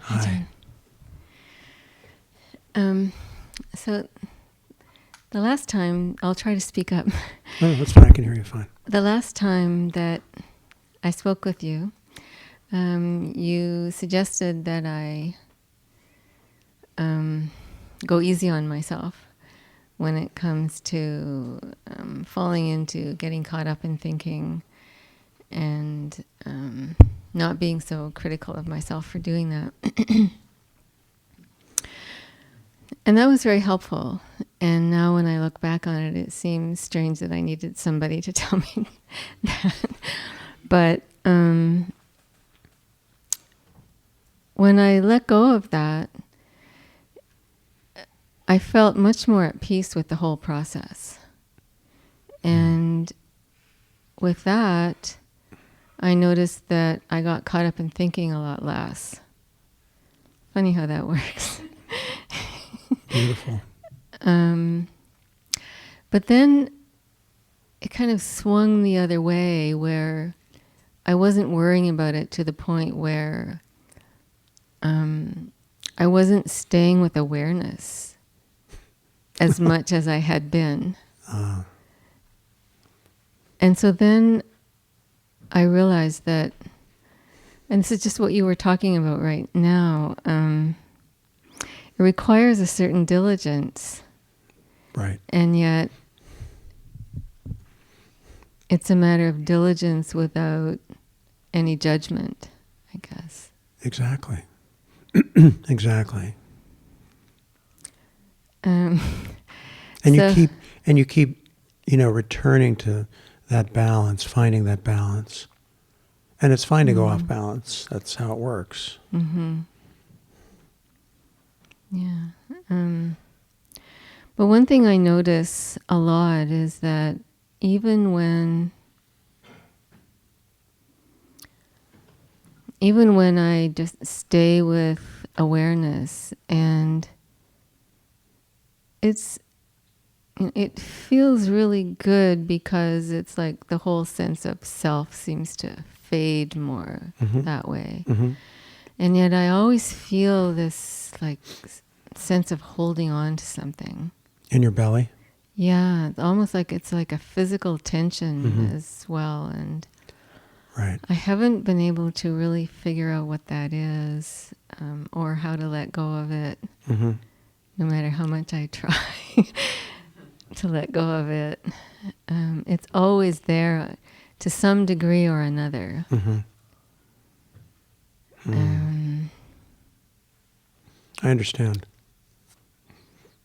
Hi. So the last time, I'll try to speak up. No, that's fine. I can hear you fine. The last time that I spoke with you, you suggested that I go easy on myself when it comes to falling into getting caught up in thinking and not being so critical of myself for doing that. And that was very helpful. And now when I look back on it, it seems strange that I needed somebody to tell me that. But when I let go of that, I felt much more at peace with the whole process. And with that, I noticed that I got caught up in thinking a lot less. Funny how that works. Beautiful. But then it kind of swung the other way where I wasn't worrying about it to the point where I wasn't staying with awareness as much as I had been. And so then I realized that, and this is just what you were talking about right now, it requires a certain diligence. Right. And yet it's a matter of diligence without any judgment, I guess. Exactly. Exactly. Um, And so- you keep, returning to that balance, finding that balance. And it's fine to go off balance. That's how it works. Mm-hmm. Yeah. But one thing I notice a lot is that even when I just stay with awareness, and it feels really good because it's like the whole sense of self seems to fade more that way. Mm-hmm. And yet I always feel this like sense of holding on to something. In your belly? Yeah, almost like it's like a physical tension as well. And Right. I haven't been able to really figure out what that is, or how to let go of it, Mm-hmm. no matter how much I try to let go of it. It's always there to some degree or another. Mm-hmm. I understand.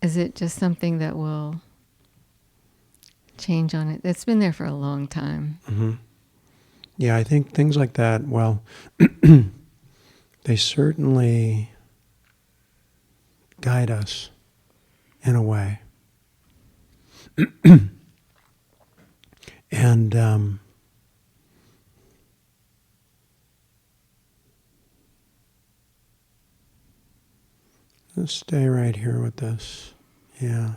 Is it just something that will change on it? It's been there for a long time. Mm-hmm. Yeah, I think things like that, well, they certainly guide us in a way. And let's stay right here with this. Yeah.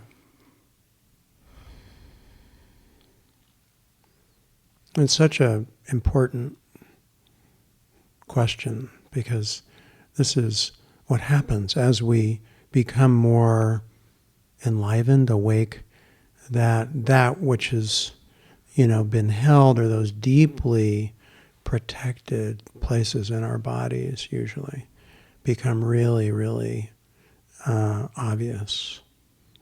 It's such an important question because this is what happens as we become more enlivened, awake, that which has, been held, or those deeply protected places in our bodies usually become really, really obvious,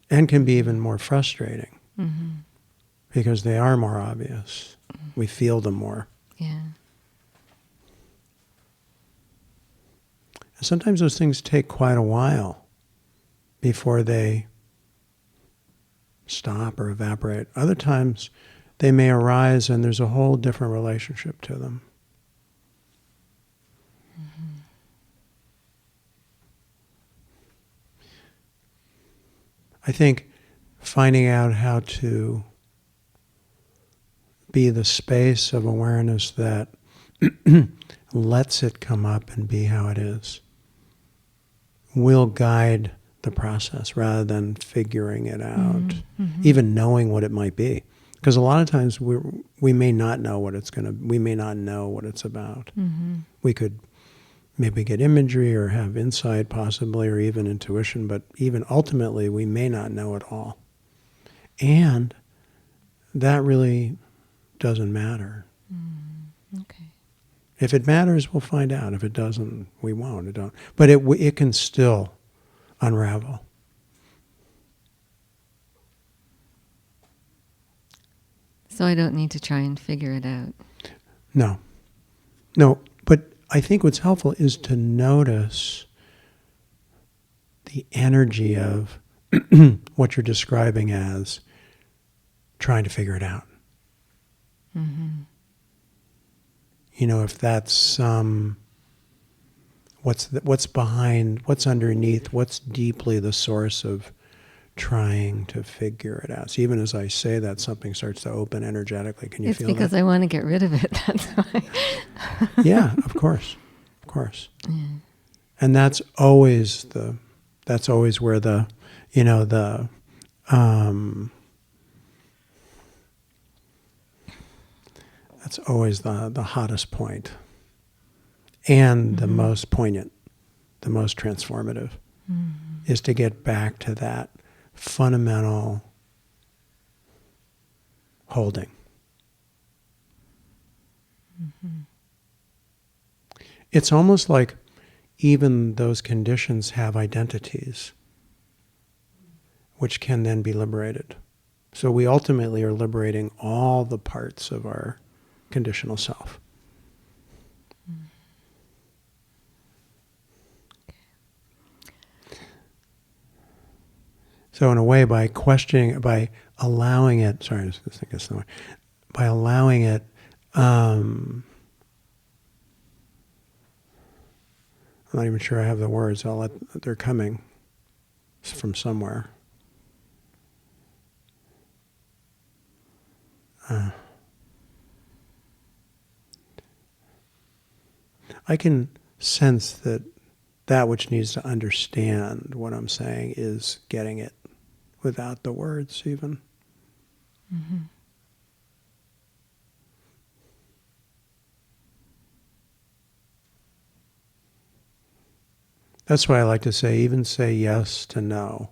and can be even more frustrating because they are more obvious. We feel them more. Yeah. And sometimes those things take quite a while before they stop or evaporate. Other times they may arise and there's a whole different relationship to them. I think finding out how to be the space of awareness that lets it come up and be how it is will guide the process rather than figuring it out, even knowing what it might be. Because a lot of times we may not know what it's we may not know what it's about. We could maybe get imagery or have insight possibly, or even intuition, but even ultimately we may not know it all. And that really doesn't matter. Okay. If it matters, we'll find out. If it doesn't, we won't. It don't. But it can still unravel. So I don't need to try and figure it out. No. No, but I think what's helpful is to notice the energy of what you're describing as trying to figure it out. Mm-hmm. You know, if that's what's behind, what's underneath, what's deeply the source of trying to figure it out. So even as I say that, something starts to open energetically. Can you It's feel because that? I want to get rid of it. That's why. Yeah, of course. Of course. Yeah. And that's always where the, you know, that's always the hottest point and the most poignant, the most transformative, is to get back to that fundamental holding. It's almost like even those conditions have identities, which can then be liberated. So we ultimately are liberating all the parts of our conditional self. So in a way, by questioning, by allowing it, sorry, this thing is somewhere, by allowing it, I'm not even sure I have the words. They're coming from somewhere. I can sense that which needs to understand what I'm saying is getting it without the words even. Mm-hmm. That's why I like to say, even say yes to no.